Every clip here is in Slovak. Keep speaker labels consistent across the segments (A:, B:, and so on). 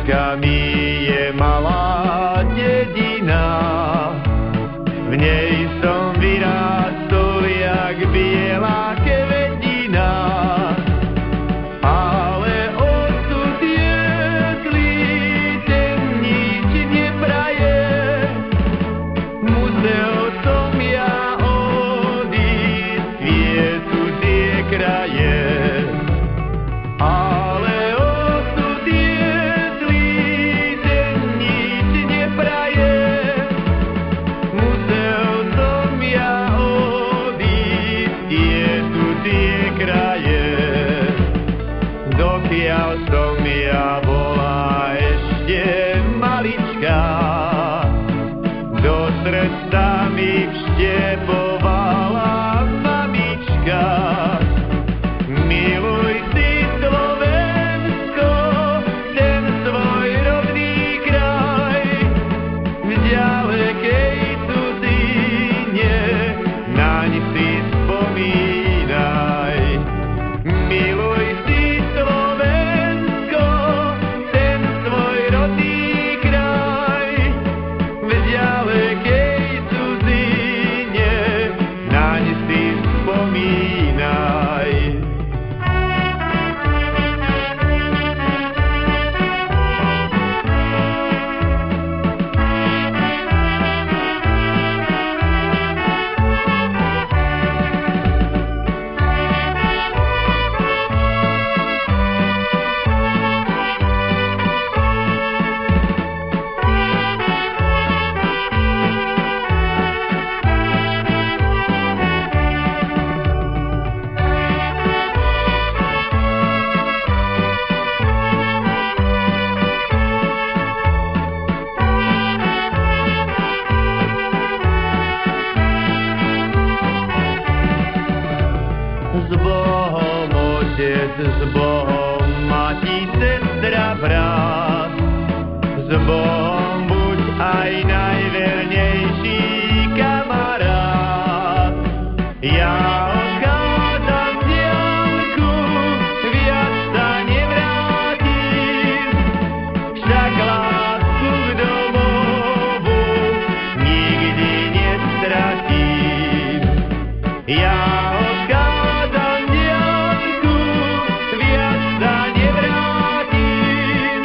A: Maličkami je malá dedina, v nej som vyrástol jak biela kvetina. Ale osud je zlý, ten nič nepraje, musel som ja odísť vie cudzie kraje. Ale osud je zlý, ten nič nepraje, musel som ja odísť tie cudzie kraje. Dokiaľ som ja bola ešte maličká, do srdca mi vštepovala mamička. Miluj si Slovensko, ten svoj rodný kraj, v ďalekej cudzine naň si spomínaj. Miluj si Slovensko, ten svoj rodný kraj, v ďalekej cudzine naň si spomínaj. S Bohom otec, s Bohom mati, sestra, brat, s Bohom buď aj najvernejší kamarát. Ja odchádzam diaľku, viac sa nevrátim, však lásku k domovu nikdy nestratím. Ja odchádzam diaľku, viac sa nevrátim,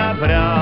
A: sa vráti.